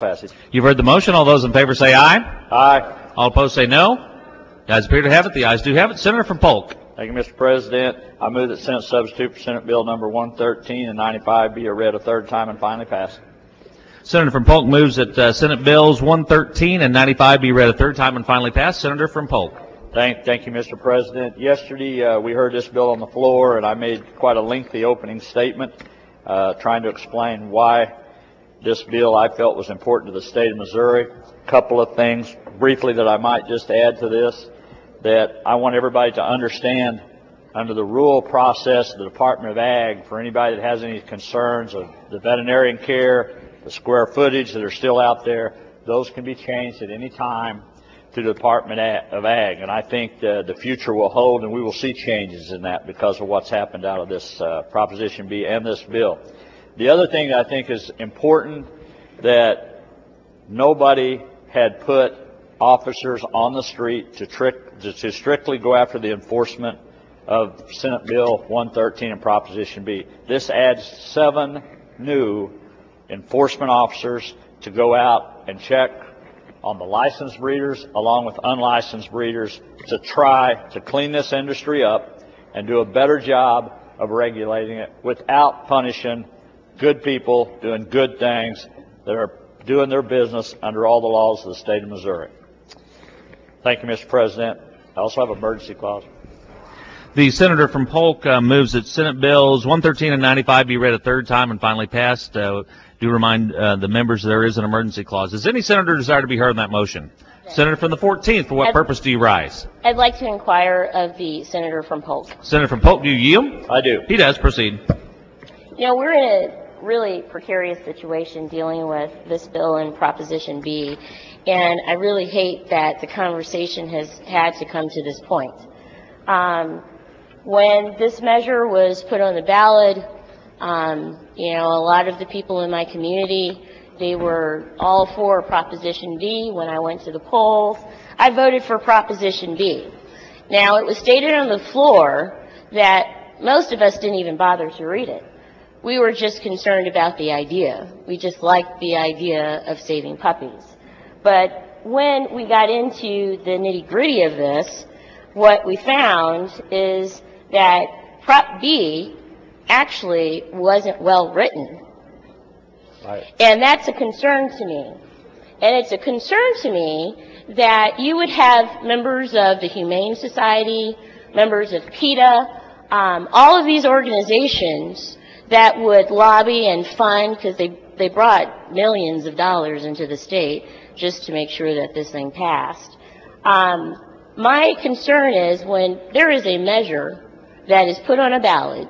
Passage. You've heard the motion. All those in favor say aye. Aye. All opposed say no. The ayes appear to have it. The ayes do have it. Senator from Polk. Thank you, Mr. President. I move that Senate Substitute for Senate Bill number 113 and 95 be read a third time and finally passed. Senator from Polk moves that Senate Bills 113 and 95 be read a third time and finally passed. Senator from Polk. Thank you, Mr. President. Yesterday, we heard this bill on the floor, and I made quite a lengthy opening statement trying to explain why this bill I felt was important to the state of Missouri. A couple of things briefly that I might just add to this, that I want everybody to understand under the rule process of the Department of Ag, for anybody that has any concerns of the veterinarian care, the square footage that are still out there, those can be changed at any time through the Department of Ag. And I think the future will hold, and we will see changes in that because of what's happened out of this Proposition B and this bill. The other thing that I think is important, that nobody had put officers on the street to strictly go after the enforcement of Senate Bill 113 and Proposition B. This adds 7 new enforcement officers to go out and check on the licensed breeders along with unlicensed breeders to try to clean this industry up and do a better job of regulating it without punishing good people doing good things that are doing their business under all the laws of the state of Missouri. Thank you, Mr. President. I also have an emergency clause. The senator from Polk moves that Senate Bills 113 and 95 be read a third time and finally passed. Do remind the members there is an emergency clause. Does any senator desire to be heard on that motion? Yes. Senator from the 14th, for what purpose do you rise? I'd like to inquire of the senator from Polk. Senator from Polk, do you yield? I do. He does. Proceed. You know, we're in a really precarious situation dealing with this bill and Proposition B, and I really hate that the conversation has had to come to this point. When this measure was put on the ballot, you know, a lot of the people in my community, they were all for Proposition B. When I went to the polls, I voted for Proposition B. Now, it was stated on the floor that most of us didn't even bother to read it. We were just concerned about the idea. We just liked the idea of saving puppies. But when we got into the nitty-gritty of this, what we found is that Prop B actually wasn't well written. Right. And that's a concern to me. And it's a concern to me that you would have members of the Humane Society, members of PETA, all of these organizations that would lobby and fund, because they brought millions of dollars into the state just to make sure that this thing passed. My concern is when there is a measure that is put on a ballot,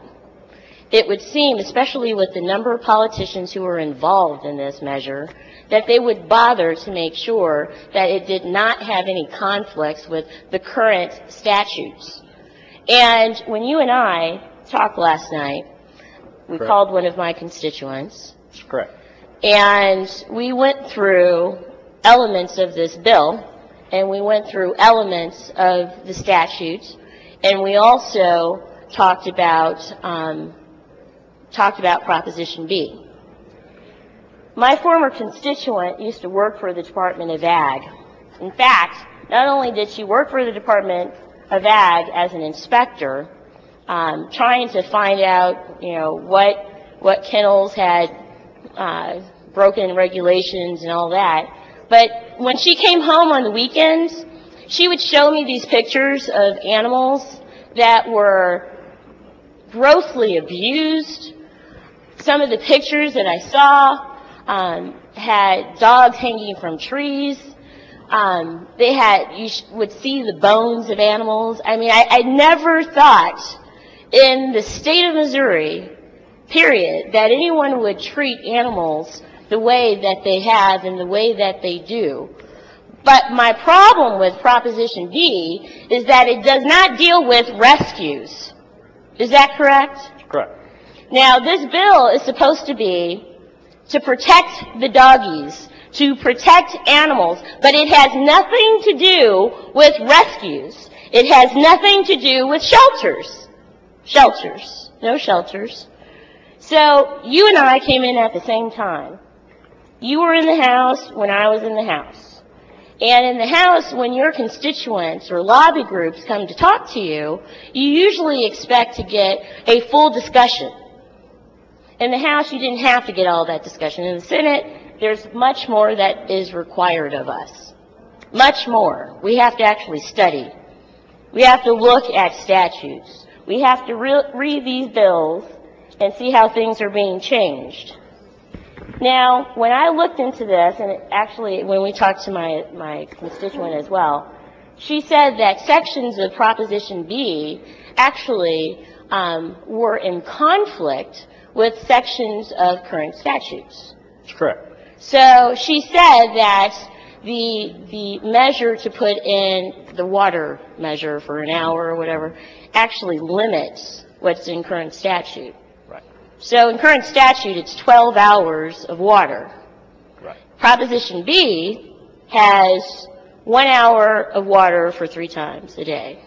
it would seem, especially with the number of politicians who are involved in this measure, that they would bother to make sure that it did not have any conflicts with the current statutes. And when you and I talked last night, we Correct. called one of my constituents. That's correct. And we went through elements of this bill, and we went through elements of the statute, and we also talked about Proposition B. My former constituent used to work for the Department of Ag. In fact, not only did she work for the Department of Ag as an inspector, trying to find out, you know, what kennels had broken regulations and all that. But when she came home on the weekends, she would show me these pictures of animals that were grossly abused. Some of the pictures that I saw had dogs hanging from trees. You would see the bones of animals. I mean, I never thought in the state of Missouri, period, that anyone would treat animals the way that they have and the way that they do. But my problem with Proposition B is that it does not deal with rescues. Is that correct? Correct. Now, this bill is supposed to be to protect the doggies, to protect animals, but it has nothing to do with rescues. It has nothing to do with shelters. No shelters. So you and I came in at the same time. You were in the House when I was in the House. And in the House, when your constituents or lobby groups come to talk to you, you usually expect to get a full discussion. In the House, you didn't have to get all that discussion. In the Senate, there's much more that is required of us. Much more. We have to actually study. We have to look at statutes. We have to read these bills and see how things are being changed. Now, when I looked into this, and actually when we talked to my constituent as well, she said that sections of Proposition B actually were in conflict with sections of current statutes. That's correct. So she said that the measure to put in the water measure for an hour or whatever actually limits what's in current statute. Right. So in current statute, it's 12 hours of water. Right. Proposition B has 1 hour of water for 3 times a day.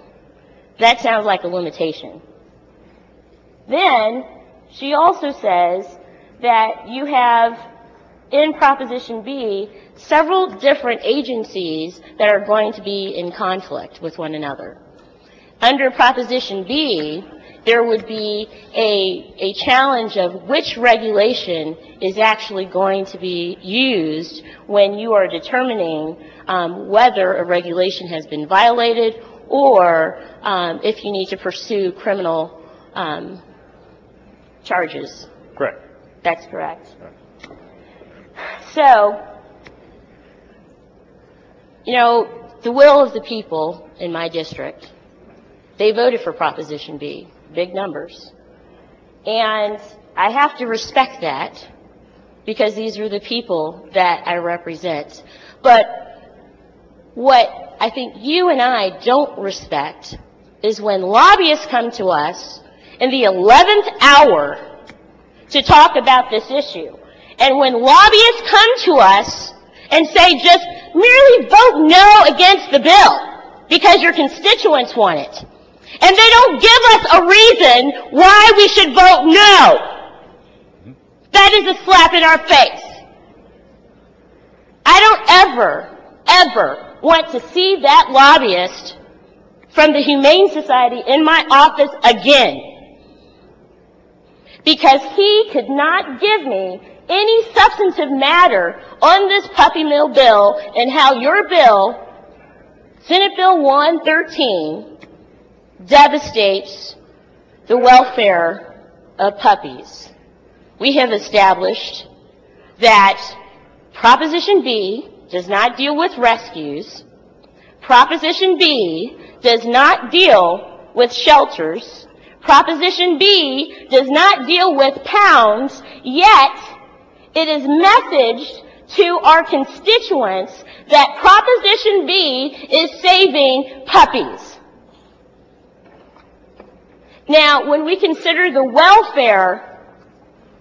That sounds like a limitation. Then she also says that you have in Proposition B several different agencies that are going to be in conflict with one another. Under Proposition B, there would be a challenge of which regulation is actually going to be used when you are determining whether a regulation has been violated or if you need to pursue criminal charges. Correct. That's correct. Right. So, you know, the will of the people in my district, they voted for Proposition B, big numbers. And I have to respect that because these are the people that I represent. But what I think you and I don't respect is when lobbyists come to us in the 11th hour to talk about this issue. And when lobbyists come to us and say just merely vote no against the bill because your constituents want it, and they don't give us a reason why we should vote no, that is a slap in our face. I don't ever want to see that lobbyist from the Humane Society in my office again, because he could not give me any substantive matter on this puppy mill bill and how your bill, Senate Bill 113, devastates the welfare of puppies. We have established that Proposition B does not deal with rescues. Proposition B does not deal with shelters. Proposition B does not deal with pounds, yet it is messaged to our constituents that Proposition B is saving puppies. Now, when we consider the welfare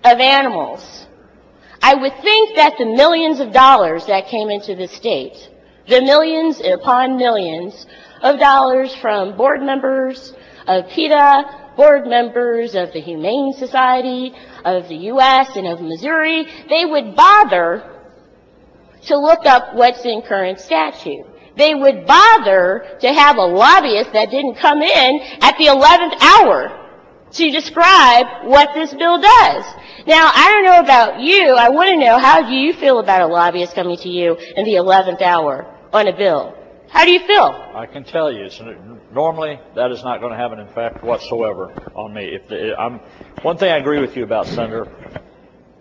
of animals, I would think that the millions of dollars that came into the state, the millions upon millions of dollars from board members of PETA, board members of the Humane Society, of the U.S. and of Missouri, they would bother to look up what's in current statute. They would bother to have a lobbyist that didn't come in at the 11th hour to describe what this bill does. Now, I don't know about you. I want to know, how do you feel about a lobbyist coming to you in the 11th hour on a bill? How do you feel? I can tell you, normally that is not going to have an effect whatsoever on me. One thing I agree with you about, Senator,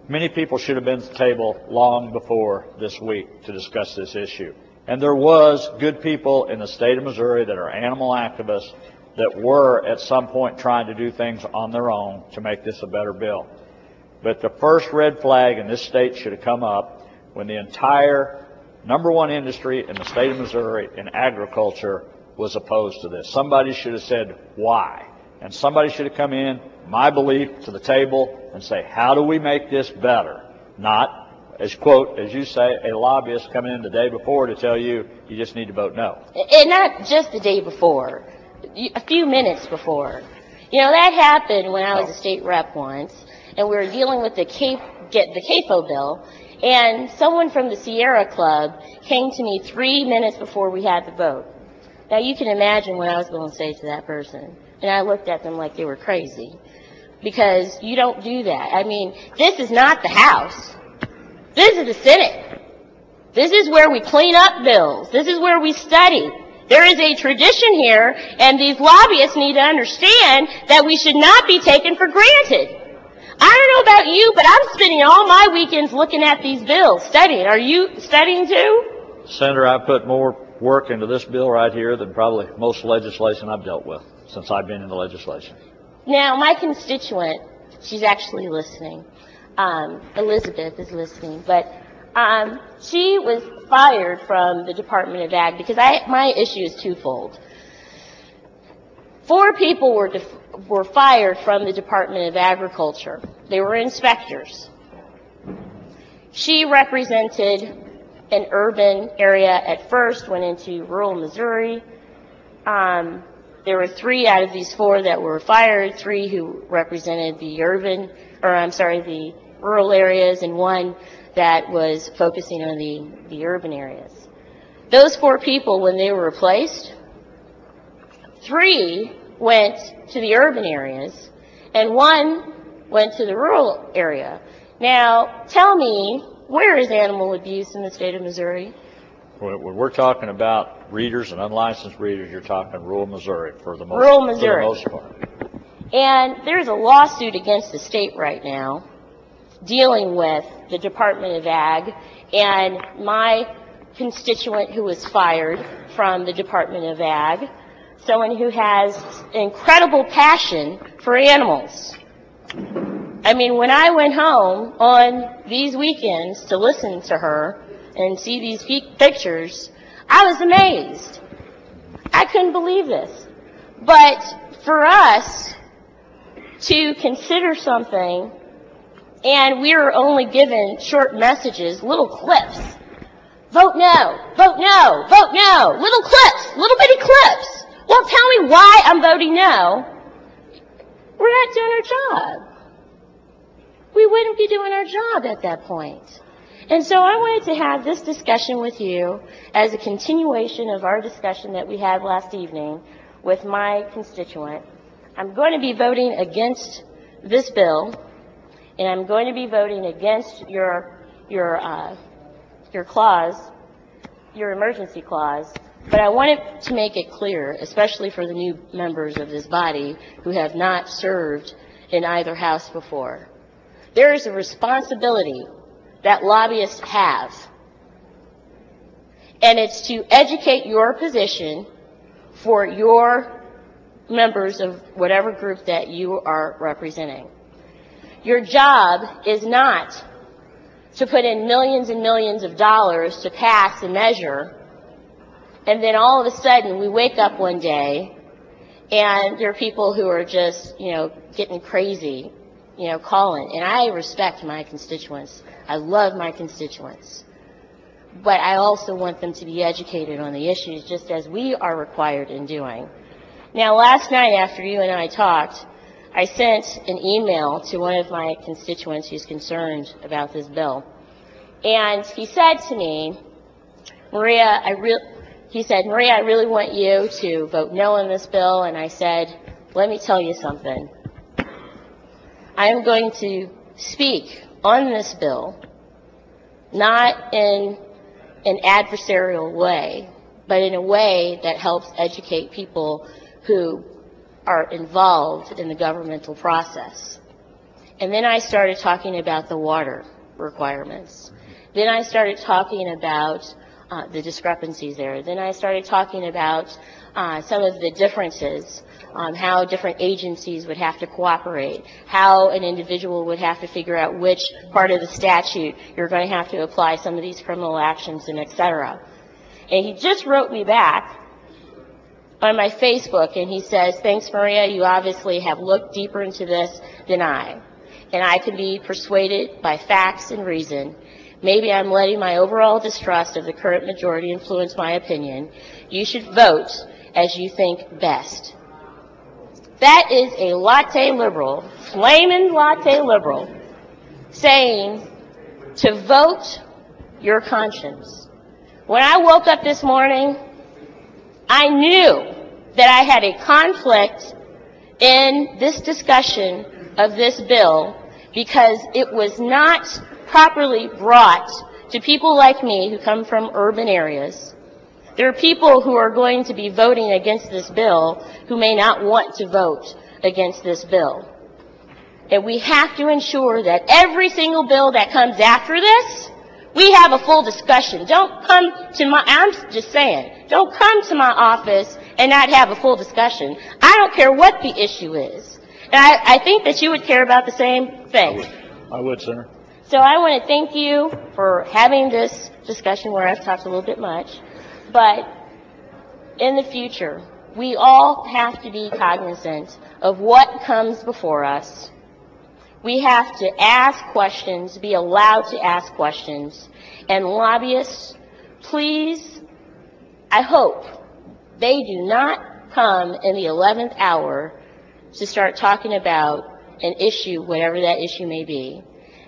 many people should have been at the table long before this week to discuss this issue. And there was good people in the state of Missouri that are animal activists that were at some point trying to do things on their own to make this a better bill. But the first red flag in this state should have come up when the entire number one industry in the state of Missouri in agriculture was opposed to this. Somebody should have said why. And somebody should have come in, my belief, to the table and say, how do we make this better? Not, as you say, a lobbyist coming in the day before to tell you, you just need to vote no. And not just the day before, a few minutes before. You know, that happened when I was a state rep once, and we were dealing with the CAFO bill, And someone from the Sierra Club came to me 3 minutes before we had the vote. Now, you can imagine what I was going to say to that person. And I looked at them like they were crazy. Because you don't do that. I mean, this is not the House. This is the Senate. This is where we clean up bills. This is where we study. There is a tradition here, and these lobbyists need to understand that we should not be taken for granted. I don't know about you, but I'm spending all my weekends looking at these bills, studying. Are you studying too? Senator, I put more work into this bill right here than probably most legislation I've dealt with since I've been in the legislation. Now, my constituent, she's actually listening. Elizabeth is listening, but she was fired from the Department of Ag because my issue is twofold. 4 people were fired from the Department of Agriculture. They were inspectors. She represented an urban area at first, went into rural Missouri. There were 3 out of these 4 that were fired, 3 who represented the the rural areas, and 1 that was focusing on the urban areas. Those 4 people, when they were replaced, 3 went to the urban areas, and 1 went to the rural area. Now, tell me, where is animal abuse in the state of Missouri? When we're talking about breeders and unlicensed breeders, you're talking rural Missouri for the most, rural Missouri. For the most part. And there's a lawsuit against the state right now dealing with the Department of Ag and my constituent who was fired from the Department of Ag, someone who has incredible passion for animals. I mean, when I went home on these weekends to listen to her and see these pictures, I was amazed. I couldn't believe this. But for us to consider something, and we were only given short messages, little clips. Vote no, vote no, vote no. Little clips, little bitty clips. Well, tell me why I'm voting no. We're not doing our job. We wouldn't be doing our job at that point. And so I wanted to have this discussion with you as a continuation of our discussion that we had last evening with my constituent. I'm going to be voting against this bill, and I'm going to be voting against your clause, your emergency clause. But I wanted to make it clear, especially for the new members of this body who have not served in either house before. There is a responsibility that lobbyists have, and it's to educate your position for your members of whatever group that you are representing. Your job is not to put in millions and millions of dollars to pass a measure, and then all of a sudden we wake up one day and there are people who are just, getting crazy, calling. And I respect my constituents. I love my constituents. But I also want them to be educated on the issues just as we are required in doing. Now, last night after you and I talked, I sent an email to one of my constituents who's concerned about this bill. And he said to me, Maria, I really want you to vote no on this bill. And I said, let me tell you something. I am going to speak on this bill, not in an adversarial way, but in a way that helps educate people who are involved in the governmental process. And then I started talking about the water requirements. Then I started talking about the discrepancies there. Then I started talking about some of the differences, how different agencies would have to cooperate, how an individual would have to figure out which part of the statute you're going to have to apply some of these criminal actions and et cetera. And he just wrote me back on my Facebook, and he says, thanks, Maria, you obviously have looked deeper into this than I. And I can be persuaded by facts and reason. Maybe I'm letting my overall distrust of the current majority influence my opinion. You should vote as you think best. That is a latte liberal, flaming latte liberal, saying to vote your conscience. When I woke up this morning, I knew that I had a conflict in this discussion of this bill because it was not properly brought to people like me who come from urban areas. There are people who are going to be voting against this bill who may not want to vote against this bill. And we have to ensure that every single bill that comes after this, we have a full discussion. Don't come to I'm just saying, don't come to my office and not have a full discussion. I don't care what the issue is. And I think that you would care about the same thing. I would, Senator. So I want to thank you for having this discussion where I've talked a little bit much. But in the future, we all have to be cognizant of what comes before us. We have to ask questions, be allowed to ask questions. And lobbyists, please, I hope they do not come in the 11th hour to start talking about an issue, whatever that issue may be,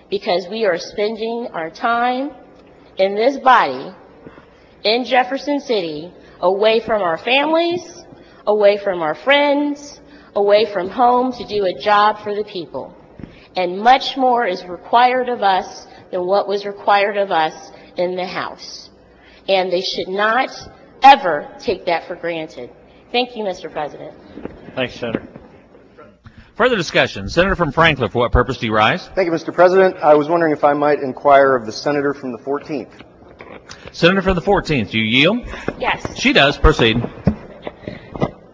because we are spending our time in this body, in Jefferson City, away from our families, away from our friends, away from home to do a job for the people. And much more is required of us than what was required of us in the House. And they should not ever take that for granted. Thank you, Mr. President. Thanks, Senator. Further discussion. Senator from Franklin, for what purpose do you rise? Thank you, Mr. President. I was wondering if I might inquire of the senator from the 14th. Senator from the 14th, do you yield? Yes. She does. Proceed.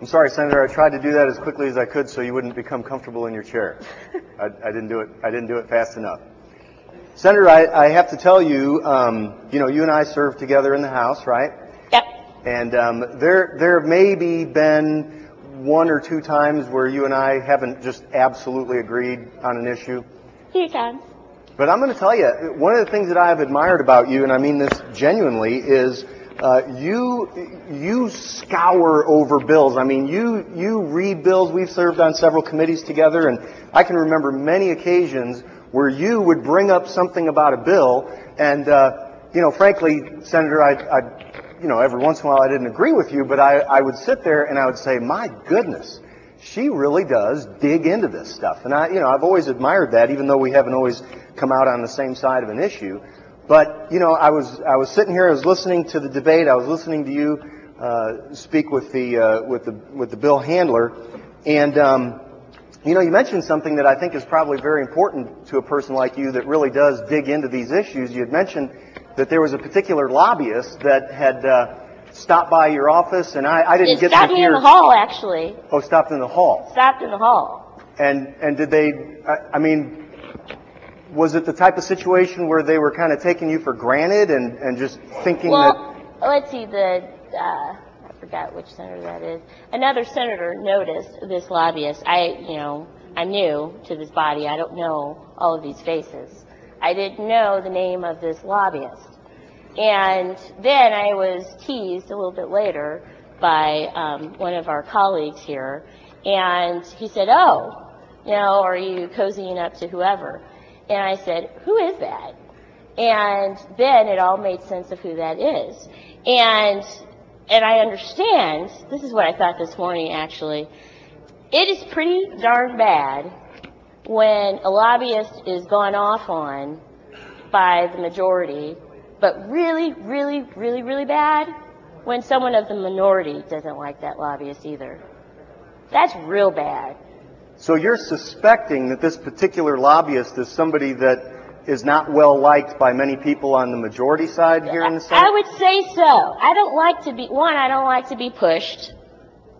I'm sorry, Senator. I tried to do that as quickly as I could so you wouldn't become comfortable in your chair. I didn't do it. I didn't do it fast enough. Senator, I have to tell you, you know, you and I served together in the House, right? Yep. And there have maybe been one or two times where you and I haven't just absolutely agreed on an issue. Few times. But I'm going to tell you, one of the things that I have admired about you, and I mean this genuinely, is you scour over bills. I mean, you read bills. We've served on several committees together, and I can remember many occasions where you would bring up something about a bill, and you know, frankly, Senator, you know, every once in a while I didn't agree with you, but I would sit there and I would say, my goodness, she really does dig into this stuff. And I've always admired that, even though we haven't always come out on the same side of an issue. But, you know, I was sitting here, I was listening to the debate, I was listening to you speak with the bill handler, and you know, you mentioned something that I think is probably very important to a person like you that really does dig into these issues. You had mentioned that there was a particular lobbyist that had stopped by your office, and I didn't get to hear. Stopped me in the hall, actually. Oh, stopped in the hall. Stopped in the hall. And did they? I mean, was it the type of situation where they were kind of taking you for granted and just thinking that? Well, let's see. I forgot which senator that is. Another senator noticed this lobbyist. I'm new to this body. I don't know all of these faces. I didn't know the name of this lobbyist. And then I was teased a little bit later by one of our colleagues here, and he said, oh, you know, are you cozying up to whoever? And I said, who is that? And then it all made sense of who that is. And I understand, this is what I thought this morning actually, it is pretty darn bad when a lobbyist is gone off on by the majority, but really, really, really, really bad when someone of the minority doesn't like that lobbyist either. That's real bad. So you're suspecting that this particular lobbyist is somebody that is not well liked by many people on the majority side here in the Senate? I would say so. I don't like to be pushed,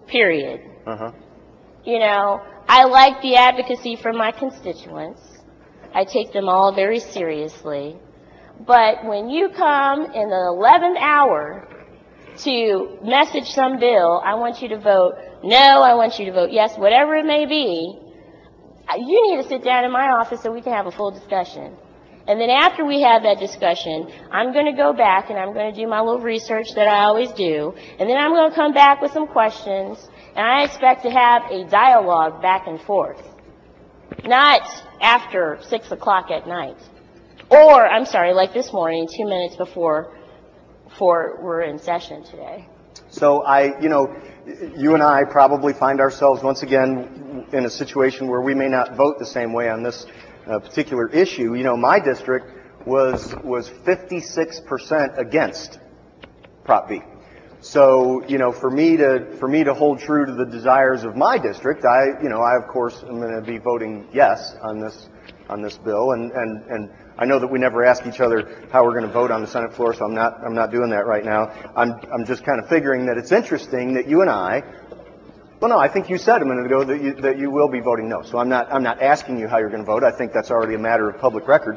period. Uh-huh. You know, I like the advocacy from my constituents. I take them all very seriously. But when you come in the 11th hour to message some bill, I want you to vote no, I want you to vote yes, whatever it may be, you need to sit down in my office so we can have a full discussion. And then after we have that discussion, I'm going to go back and I'm going to do my little research that I always do. And then I'm going to come back with some questions. And I expect to have a dialogue back and forth. Not after 6 o'clock at night. Or, I'm sorry, like this morning, 2 minutes before we're in session today. So you and I probably find ourselves once again in a situation where we may not vote the same way on this particular issue. My district was 56% against Prop B. So, for me to hold true to the desires of my district, I of course am going to be voting yes on this bill, and I know that we never ask each other how we're going to vote on the Senate floor, so I'm not doing that right now. I'm just kind of figuring that it's interesting that you and I, well, no, I think you said a minute ago that you will be voting no. So I'm not asking you how you're going to vote. I think that's already a matter of public record.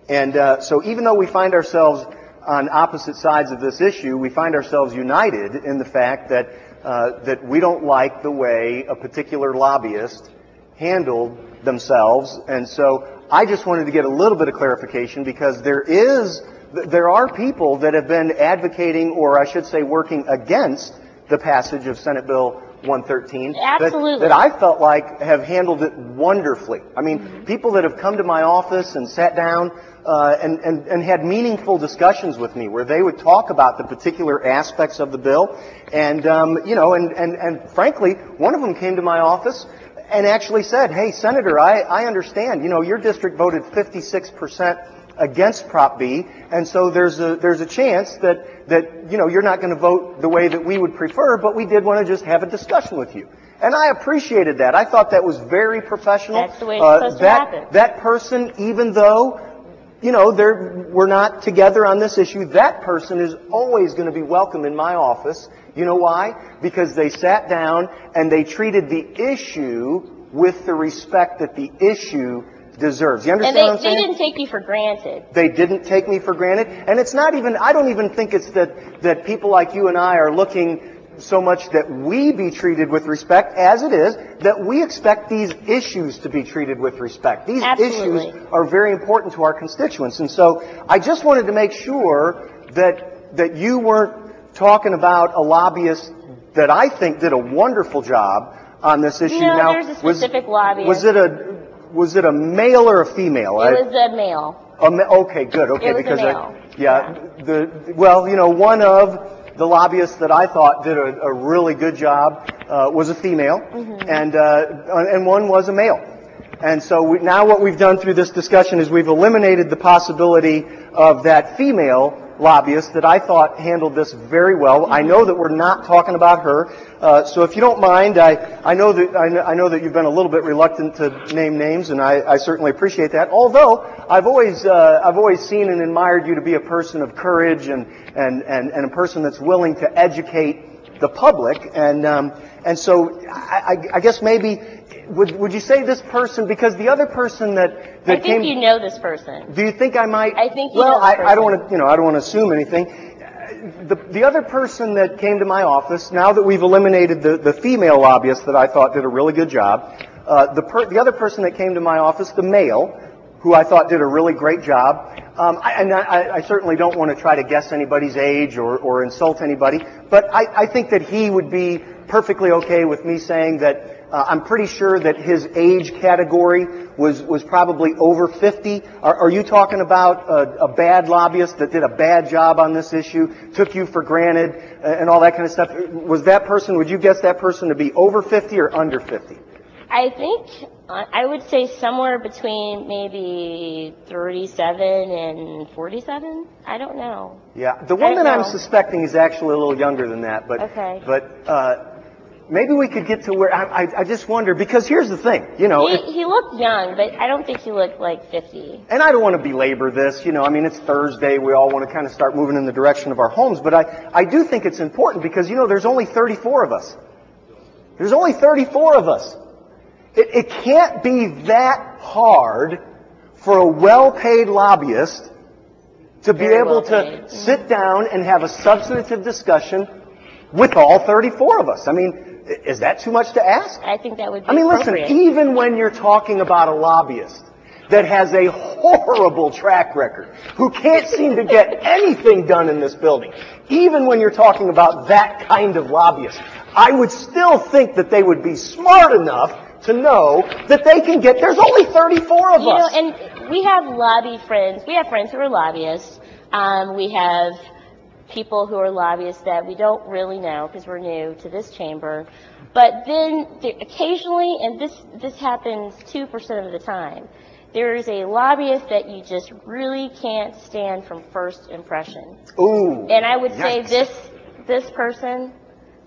And so even though we find ourselves on opposite sides of this issue, we find ourselves united in the fact that we don't like the way a particular lobbyist handled themselves. And so I just wanted to get a little bit of clarification, because there are people that have been advocating, or I should say working against the passage of Senate Bill 113 Absolutely. that I felt like have handled it wonderfully. I mean, people that have come to my office and sat down and had meaningful discussions with me where they would talk about the particular aspects of the bill. And, and frankly, one of them came to my office and actually said, "Hey, Senator, I understand, your district voted 56% against Prop B, and so there's a chance that you're not going to vote the way that we would prefer, but we did want to just have a discussion with you." And I appreciated that. I thought that was very professional. That's the way it's supposed to happen. That person, even though we're not together on this issue, that person is always going to be welcome in my office. You know why? Because they sat down and they treated the issue with the respect that the issue deserves. You understand what I'm saying? And they didn't take you for granted. They didn't take me for granted. And it's not even, I don't even think it's that people like you and I are looking so much that we be treated with respect, as it is that we expect these issues to be treated with respect. These Absolutely. issues are very important to our constituents. And so I just wanted to make sure that you weren't talking about a lobbyist that I think did a wonderful job on this issue. No, now, there's a specific lobbyist. Was it a male or a female? It was a male. Okay, good. Okay, It was because a male. one of the lobbyists that I thought did a really good job was a female, and one was a male. And so now what we've done through this discussion is we've eliminated the possibility of that female lobbyist that I thought handled this very well. I know that we're not talking about her, so if you don't mind, I know that you've been a little bit reluctant to name names, and I certainly appreciate that. Although I've always seen and admired you to be a person of courage and a person that's willing to educate the public, and so I guess maybe would you say this person, because the other person that I think you know this person. Do you think I might? I think you well, know this person. I don't want to, I don't want to assume anything. The other person that came to my office, now that we've eliminated the female lobbyist that I thought did a really good job, the other person that came to my office, the male, who I thought did a really great job. I certainly don't want to try to guess anybody's age or insult anybody, but I think that he would be perfectly okay with me saying that I'm pretty sure that his age category was probably over 50. Are you talking about a bad lobbyist that did a bad job on this issue, took you for granted, and all that kind of stuff? Would you guess that person to be over 50 or under 50? I think I would say somewhere between maybe 37 and 47. I don't know. Yeah, the one that I'm suspecting is actually a little younger than that, but okay. Maybe we could get to where I just wonder, because here's the thing, he looked young, but I don't think he looked like 50. And I don't want to belabor this, it's Thursday, we all want to kind of start moving in the direction of our homes, but I do think it's important because, there's only 34 of us. There's only 34 of us. It can't be that hard for a well-paid lobbyist to be able to sit down and have a substantive discussion with all 34 of us. I mean, is that too much to ask? I think that would be appropriate. Listen, even when you're talking about a lobbyist that has a horrible track record, who can't seem to get anything done in this building, even when you're talking about that kind of lobbyist, I would still think that they would be smart enough to know that they can get, there's only 34 of us. And we have lobby friends. We have friends who are lobbyists. We have people who are lobbyists that we don't really know because we're new to this chamber. But then occasionally, and this happens 2% of the time, there is a lobbyist that you just really can't stand from first impression. Ooh. And I would Yikes. say this person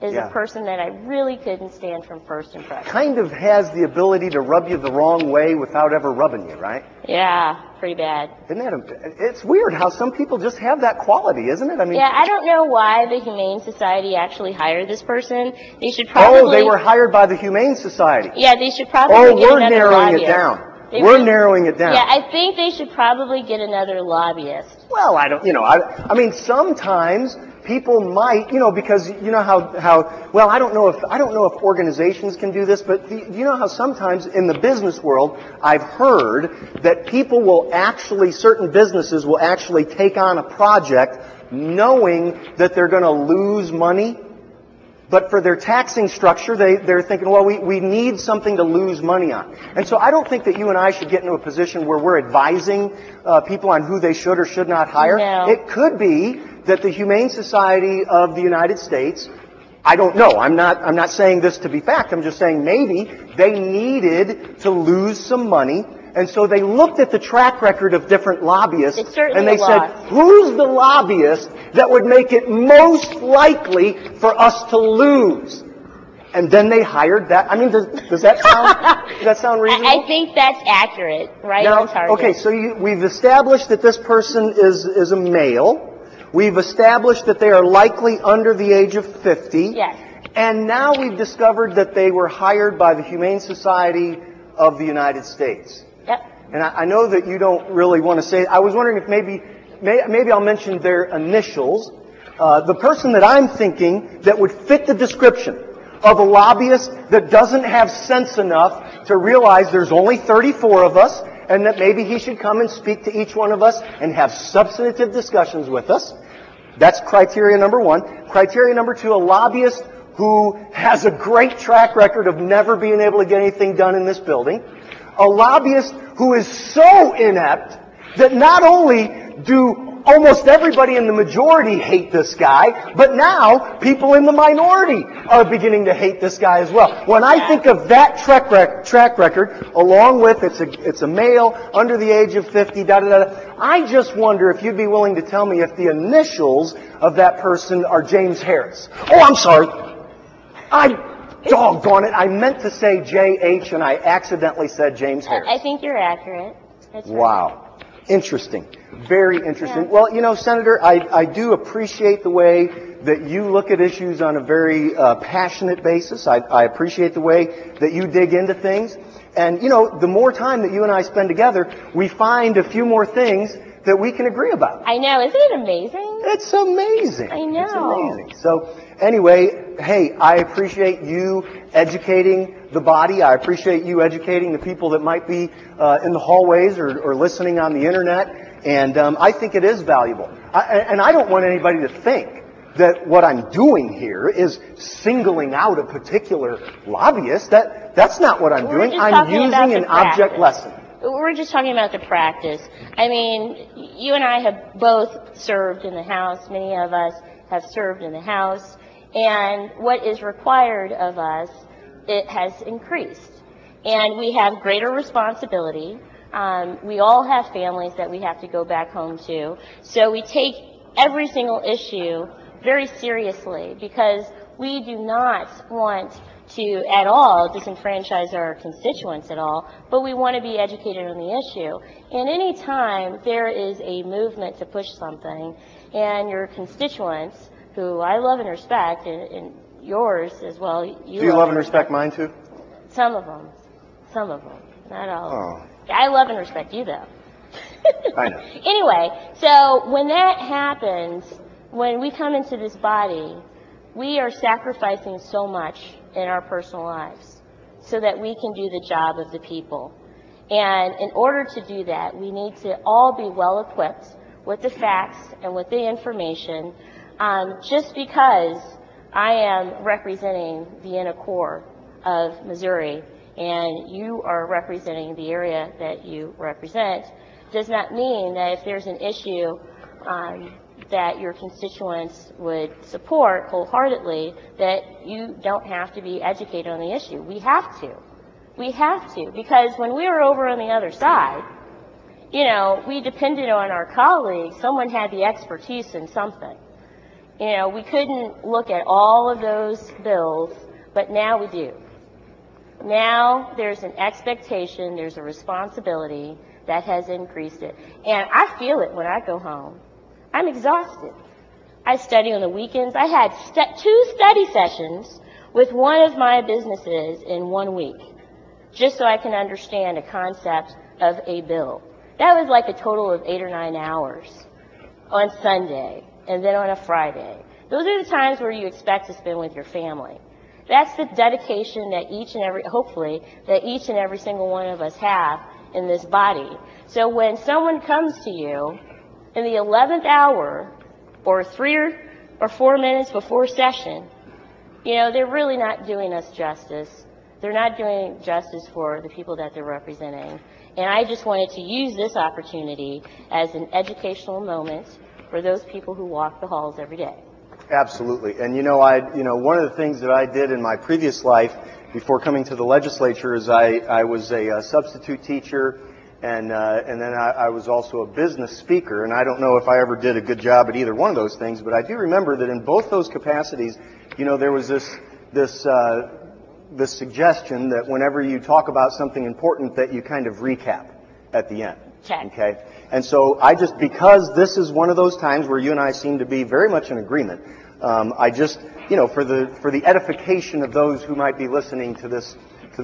is a person that I really couldn't stand from first impression. Kind of has the ability to rub you the wrong way without ever rubbing you, right? Yeah, pretty bad. Isn't that it's weird how some people just have that quality, isn't it? I mean, Yeah, I don't know why the Humane Society actually hired this person. They should probably... Oh, they were hired by the Humane Society. Yeah, they should probably get we're another narrowing lobbyist. it down. We're narrowing it down. Yeah, I think they should probably get another lobbyist. Well, I mean, sometimes people might, because you know how well, I don't know if organizations can do this, but you know how sometimes in the business world, I've heard that people will actually, certain businesses will actually take on a project knowing that they're going to lose money. But for their taxing structure, they're thinking, well, we need something to lose money on. And so I don't think that you and I should get into a position where we're advising people on who they should or should not hire. No. It could be that the Humane Society of the United States, I don't know, I'm not saying this to be fact, I'm just saying maybe they needed to lose some money. And so they looked at the track record of different lobbyists, and they said, who's the lobbyist that would make it most likely for us to lose? And then they hired that. I mean, does that sound reasonable? I think that's accurate, right on target. Okay, so we've established that this person is a male. We've established that they are likely under the age of 50. Yes. And now we've discovered that they were hired by the Humane Society of the United States. Yep. And I know that you don't really want to say it. I was wondering if maybe I'll mention their initials. The person that I'm thinking that would fit the description of a lobbyist that doesn't have sense enough to realize there's only 34 of us and that maybe he should come and speak to each one of us and have substantive discussions with us. That's criteria number one. Criteria number two, a lobbyist who has a great track record of never being able to get anything done in this building. A lobbyist who is so inept that not only do almost everybody in the majority hate this guy, but now people in the minority are beginning to hate this guy as well. When I think of that track record, along with it's a male under the age of 50, I just wonder if you'd be willing to tell me if the initials of that person are James Harris. Oh, I'm sorry. Doggone it, I meant to say J.H. and I accidentally said James Harris. I think you're accurate. That's right. Wow. Interesting. Very interesting. Yeah. Well, Senator, I do appreciate the way that you look at issues on a very passionate basis. I appreciate the way that you dig into things. And, the more time that you and I spend together, we find a few more things that we can agree about. I know. Isn't it amazing? It's amazing. I know. It's amazing. So, anyway, hey, I appreciate you educating the body. I appreciate you educating the people that might be in the hallways or listening on the internet. And I think it is valuable. And I don't want anybody to think that what I'm doing here is singling out a particular lobbyist. That's not what I'm doing. I'm using an object lesson. We're just talking about the practice. I mean, you and I have both served in the House. Many of us have served in the House. And what is required of us, it has increased. And we have greater responsibility. We all have families that we have to go back home to. So we take every single issue very seriously because we do not want to at all disenfranchise our constituents at all, but we want to be educated on the issue. And any time there is a movement to push something and your constituents, who I love and respect, and yours as well. Do you love and respect mine too? Some of them, not all. Oh. I love and respect you though. I know. Anyway, so when that happens, when we come into this body, we are sacrificing so much in our personal lives so that we can do the job of the people. And in order to do that, we need to all be well equipped with the facts and with the information. Just because I am representing the inner core of Missouri and you are representing the area that you represent, does not mean that if there's an issue that your constituents would support wholeheartedly, that you don't have to be educated on the issue. We have to. We have to, because when we were over on the other side, you know, we depended on our colleagues. Someone had the expertise in something. You know, we couldn't look at all of those bills, but now we do. Now there's an expectation, there's a responsibility that has increased it. And I feel it when I go home. I'm exhausted. I study on the weekends. I had 2 study sessions with one of my businesses in 1 week, just so I can understand a concept of a bill. That was like a total of 8 or 9 hours on Sunday and then on a Friday. Those are the times where you expect to spend with your family. That's the dedication that hopefully, that each and every single one of us have in this body. So when someone comes to you in the 11th hour or 3 or 4 minutes before session, you know, they're really not doing us justice. They're not doing justice for the people that they're representing. And I just wanted to use this opportunity as an educational moment for those people who walk the halls every day. Absolutely. And one of the things that I did in my previous life before coming to the legislature is I was a substitute teacher, and then I was also a business speaker. And I don't know if I ever did a good job at either one of those things, but I do remember that in both those capacities, you know, there was this suggestion that whenever you talk about something important, that you kind of recap at the end. Okay? And so because this is one of those times where you and I seem to be very much in agreement, I just, you know, for the edification of those who might be listening to this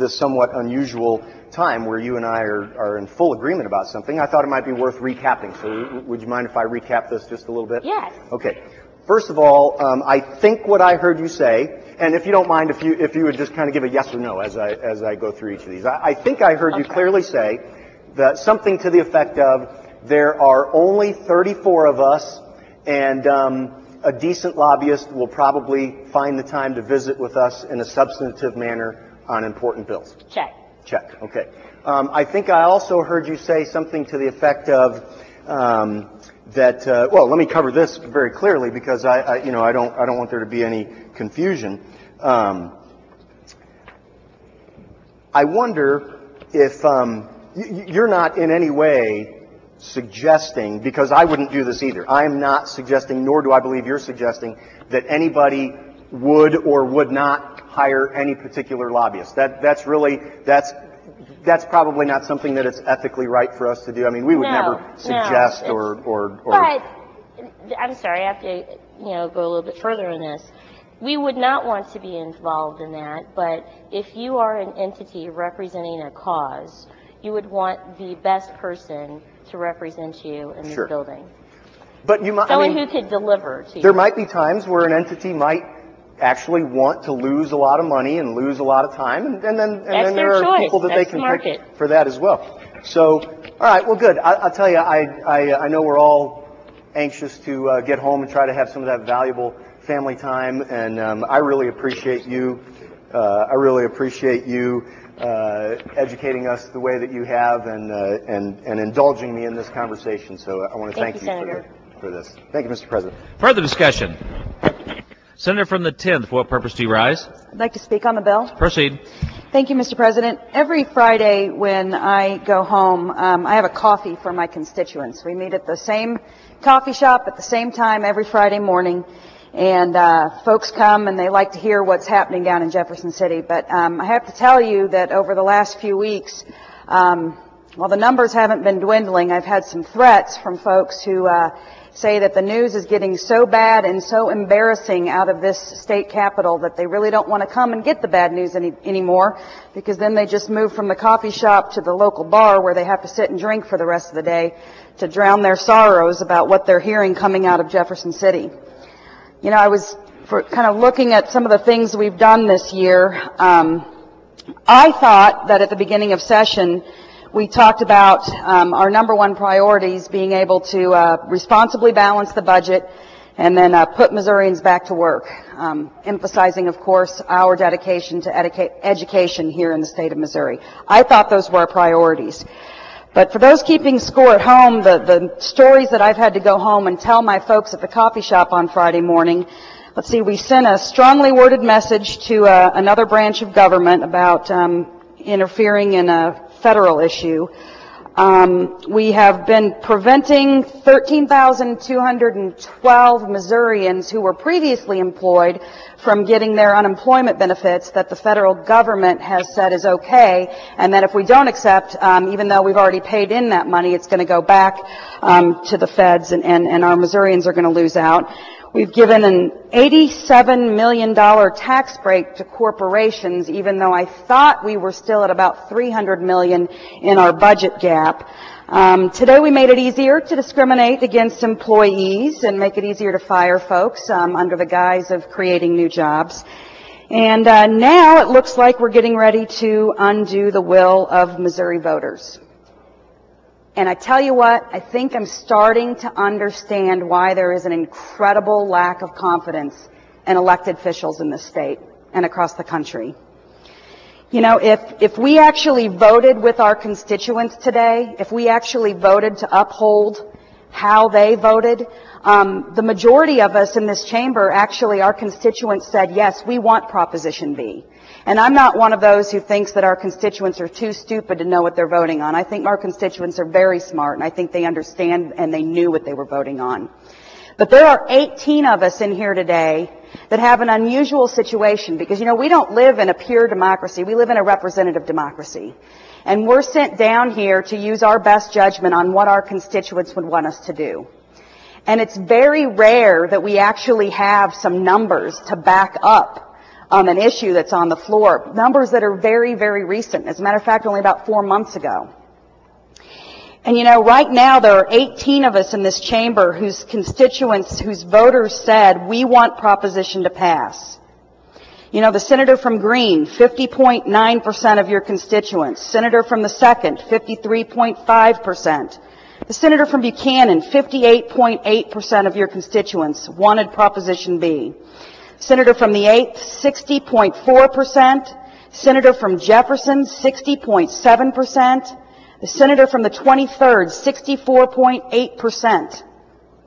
somewhat unusual time where you and I are in full agreement about something, I thought it might be worth recapping. So would you mind if I recap this just a little bit? Yes. Okay. First of all, I think what I heard you say, and if you don't mind, if you would just kind of give a yes or no as I go through each of these. I think I heard you clearly say that something to the effect of, there are only 34 of us, and a decent lobbyist will probably find the time to visit with us in a substantive manner on important bills. Check. Check. Okay. I think I also heard you say something to the effect of that. Well, let me cover this very clearly because I don't want there to be any confusion. I wonder if you're not in any way suggesting, because I wouldn't do this either. I'm not suggesting, nor do I believe you're suggesting, that anybody would or would not hire any particular lobbyist. That's probably not something that it's ethically right for us to do. I mean, we would never suggest or. But I'm sorry, I have to go a little bit further on this. We would not want to be involved in that, but if you are an entity representing a cause, you would want the best person to represent you in this building. But you might, someone who could deliver to you. There might be times where an entity might actually want to lose a lot of money and lose a lot of time, and then there are people that they can pick for that as well. So, all right, well, good. I'll tell you, I know we're all anxious to get home and try to have some of that valuable family time, and I really appreciate you. Educating us the way that you have and indulging me in this conversation. So I want to thank you for this. Thank you, Mr. President. Further discussion. Senator from the 10th, for what purpose do you rise? I'd like to speak on the bill. Proceed. Thank you, Mr. President. Every Friday when I go home, I have a coffee for my constituents. We meet at the same coffee shop at the same time every Friday morning. And folks come and they like to hear what's happening down in Jefferson City. But I have to tell you that over the last few weeks, while the numbers haven't been dwindling, I've had some threats from folks who say that the news is getting so bad and so embarrassing out of this state capitol that they really don't want to come and get the bad news anymore, because then they just move from the coffee shop to the local bar where they have to sit and drink for the rest of the day to drown their sorrows about what they're hearing coming out of Jefferson City. You know, I was kind of looking at some of the things we've done this year. I thought that at the beginning of session, we talked about our number one priorities being able to responsibly balance the budget, and then put Missourians back to work, emphasizing, of course, our dedication to education here in the state of Missouri. I thought those were our priorities. But for those keeping score at home, the stories that I've had to go home and tell my folks at the coffee shop on Friday morning, let's see, we sent a strongly worded message to another branch of government about interfering in a federal issue. We have been preventing 13,212 Missourians who were previously employed from getting their unemployment benefits that the federal government has said is okay, and that if we don't accept, even though we've already paid in that money, it's going to go back to the feds, and our Missourians are going to lose out. We've given an $87 million tax break to corporations, even though I thought we were still at about $300 million in our budget gap. Today we made it easier to discriminate against employees and make it easier to fire folks under the guise of creating new jobs. And now it looks like we're getting ready to undo the will of Missouri voters. And I tell you what, I think I'm starting to understand why there is an incredible lack of confidence in elected officials in this state and across the country. You know, if we actually voted with our constituents today, if we actually voted to uphold how they voted, the majority of us in this chamber, actually our constituents said, yes, we want Proposition B. And I'm not one of those who thinks that our constituents are too stupid to know what they're voting on. I think our constituents are very smart, and I think they understand and they knew what they were voting on. But there are 18 of us in here today that have an unusual situation because, you know, we don't live in a pure democracy. We live in a representative democracy. And we're sent down here to use our best judgment on what our constituents would want us to do. And it's very rare that we actually have some numbers to back up an issue that's on the floor. Numbers that are very, very recent. As a matter of fact, only about 4 months ago. And you know, right now there are 18 of us in this chamber whose constituents, whose voters said, we want Proposition to pass. You know, the senator from Greene, 50.9% of your constituents. Senator from the 2nd, 53.5%. The senator from Buchanan, 58.8% of your constituents wanted Proposition B. Senator from the 8th, 60.4%. Senator from Jefferson, 60.7%. The senator from the 23rd, 64.8%,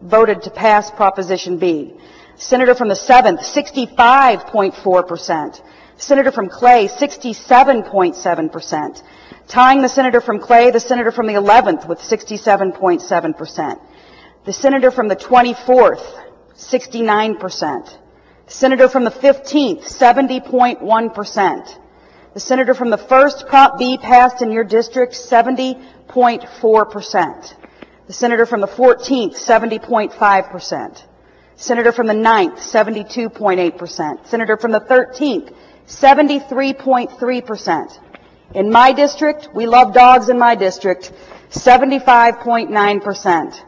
voted to pass Proposition B. Senator from the 7th, 65.4%. Senator from Clay, 67.7%. Tying the senator from Clay, the senator from the 11th with 67.7%. The senator from the 24th, 69%. Senator from the 15th, 70.1%. The senator from the 1st, Prop B passed in your district, 70.4%. The senator from the 14th, 70.5%. Senator from the 9th, 72.8%. Senator from the 13th, 73.3%. In my district, we love dogs in my district, 75.9%.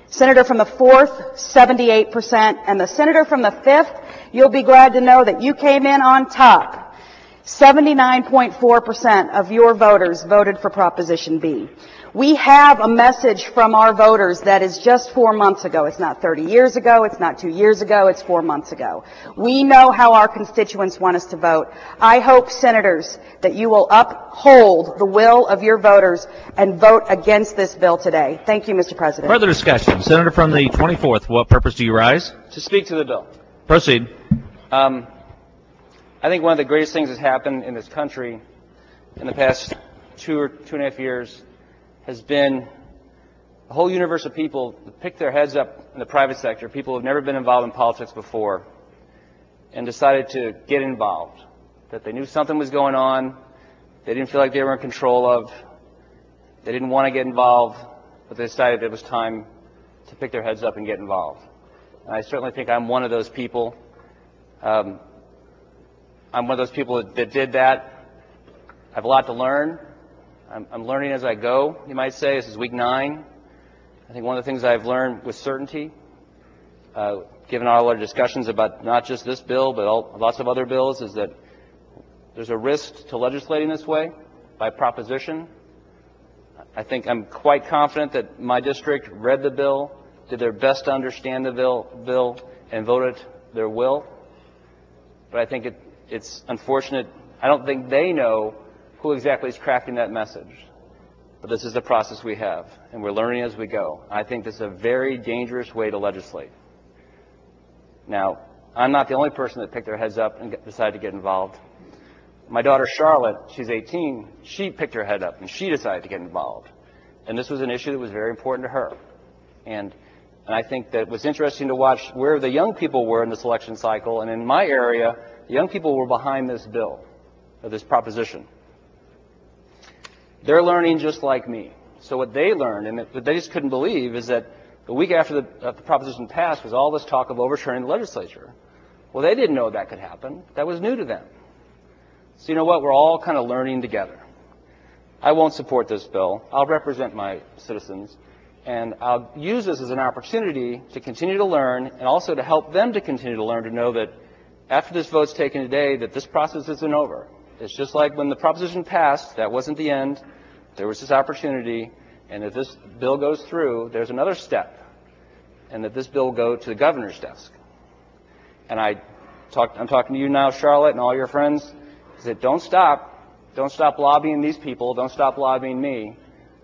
Senator from the 4th, 78%. And the senator from the 5th, you'll be glad to know that you came in on top. 79.4% of your voters voted for Proposition B. We have a message from our voters that is just 4 months ago. It's not 30 years ago. It's not 2 years ago. It's 4 months ago. We know how our constituents want us to vote. I hope, senators, that you will uphold the will of your voters and vote against this bill today. Thank you, Mr. President. Further discussion. Senator from the 24th, what purpose do you rise? To speak to the bill. Proceed. I think one of the greatest things that's happened in this country in the past 2 or 2.5 years has been a whole universe of people that picked their heads up in the private sector, people who have never been involved in politics before, and decided to get involved, that they knew something was going on, they didn't feel like they were in control of, they didn't want to get involved, but they decided it was time to pick their heads up and get involved. And I certainly think I'm one of those people. I'm one of those people that did that. I have a lot to learn. I'm learning as I go, you might say. This is week 9. I think one of the things I've learned with certainty, given all our discussions about not just this bill, but lots of other bills, is that there's a risk to legislating this way by proposition. I think I'm quite confident that my district read the bill, did their best to understand the bill and voted their will. But I think it's unfortunate. I don't think they know who exactly is crafting that message. But this is the process we have, and we're learning as we go. I think this is a very dangerous way to legislate. Now, I'm not the only person that picked their heads up and decided to get involved. My daughter Charlotte, she's 18, she picked her head up and she decided to get involved. And this was an issue that was very important to her. And I think that it was interesting to watch where the young people were in this election cycle. And in my area, the young people were behind this bill, or this proposition. They're learning just like me. So what they learned, and what they just couldn't believe, is that the week after the proposition passed was all this talk of overturning the legislature. Well, they didn't know that could happen. That was new to them. So you know what? We're all kind of learning together. I won't support this bill. I'll represent my citizens, and I'll use this as an opportunity to continue to learn and also to help them to continue to learn, to know that after this vote's taken today, that this process isn't over. It's just like when the proposition passed, that wasn't the end. There was this opportunity, and if this bill goes through, there's another step, and that this bill will go to the governor's desk. And I'm talking to you now, Charlotte, and all your friends, is that don't stop lobbying these people, don't stop lobbying me,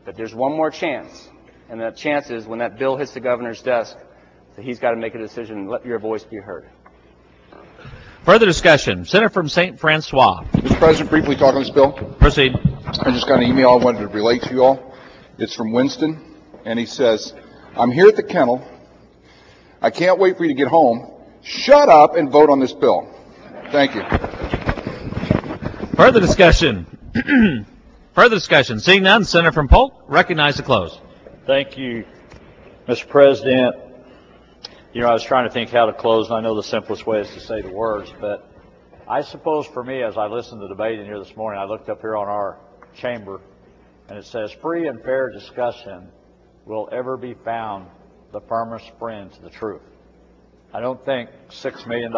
but there's one more chance, and that chance is when that bill hits the governor's desk, that he's got to make a decision and let your voice be heard. Further discussion. Senator from St. Francois. Mr. President, briefly talk on this bill. Proceed. I just got an email I wanted to relate to you all. It's from Winston, and he says, I'm here at the kennel. I can't wait for you to get home. Shut up and vote on this bill. Thank you. Further discussion. Further discussion. Seeing none, Senator from Polk, recognize the close. Thank you, Mr. President. You know, I was trying to think how to close, and I know the simplest way is to say the words, but I suppose for me, as I listened to the debate in here this morning, I looked up here on our chamber, and it says, free and fair discussion will ever be found the firmest friend to the truth. I don't think $6 million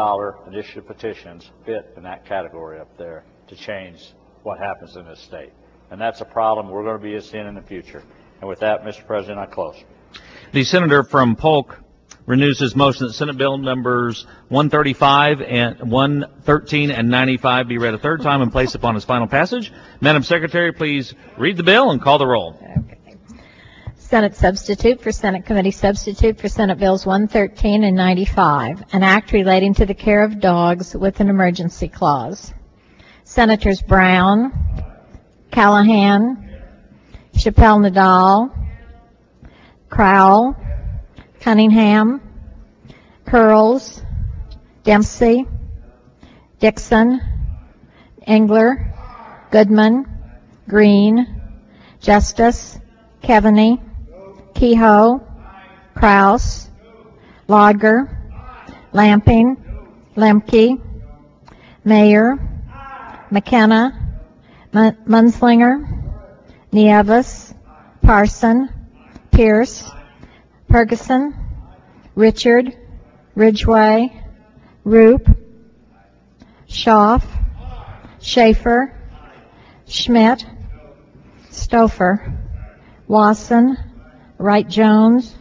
initiative petitions fit in that category up there to change what happens in this state. And that's a problem we're going to be seeing in the future. And with that, Mr. President, I close. The senator from Polk renews his motion that Senate Bill numbers 135 and 113 and 95 be read a third time and placed upon its final passage. Madam Secretary, please read the bill and call the roll. Okay. Senate substitute for Senate Committee substitute for Senate Bills 113 and 95, an act relating to the care of dogs with an emergency clause. Senators Brown, Callahan, Chappelle-Nadal, Crowell, Cunningham, Curls, Dempsey, Dixon, Engler, Goodman, Green, Justice, Keaveney, Kehoe, Kraus, Lager, Lamping, Lemke, Mayer, McKenna, Munslinger, Nieves, Parson, Pierce, Ferguson, Richard, Ridgway, Roop, Schaaf, Schaefer, Schmidt, Stouffer, Wasson, Wright-Jones,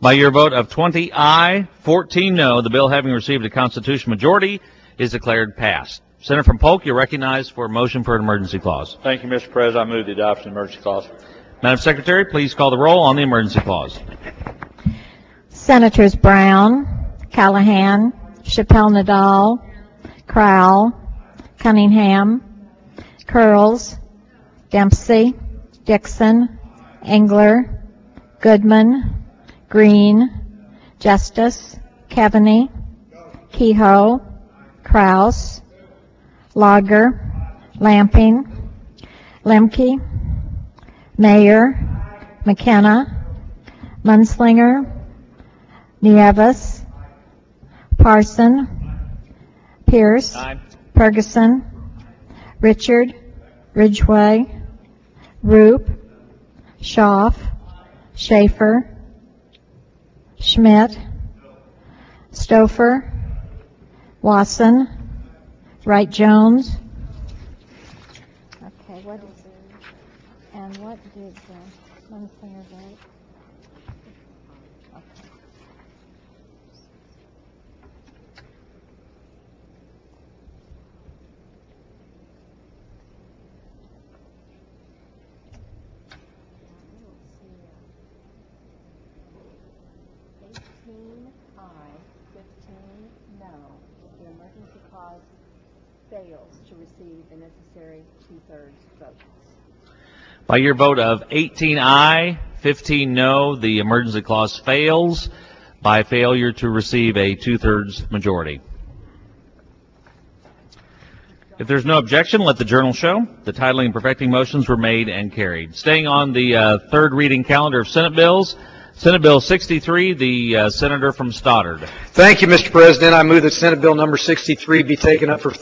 By your vote of 20 aye, 14 no, the bill having received a constitutional majority is declared passed. Senator from Polk, you're recognized for a motion for an emergency clause. Thank you, Mr. President. I move the adoption of the emergency clause. Madam Secretary, please call the roll on the emergency clause. Senators Brown, Callahan, Chappelle-Nadal, Crowell, Cunningham, Curls, Dempsey, Dixon, Engler, Goodman, Green, Justice, Keaveney, Kehoe, Kraus, Lager, Lamping, Lemke, Mayer, McKenna, Munslinger, Nieves, Parson, Pierce, Aye. Ferguson, Richard, Ridgway, Roop, Schaaf, Schaefer, Schmidt, Stouffer, Watson, Wright Jones. Okay, what is it? And what did Munsinger vote? Okay. The emergency clause fails to receive the necessary two-thirds votes. By your vote of 18 aye, 15 no, the emergency clause fails by failure to receive a two-thirds majority. If there's no objection, let the journal show. The titling and perfecting motions were made and carried. Staying on the third reading calendar of Senate bills, Senate Bill 63, the senator from Stoddard. Thank you, Mr. President. I move that Senate Bill number 63 be taken up for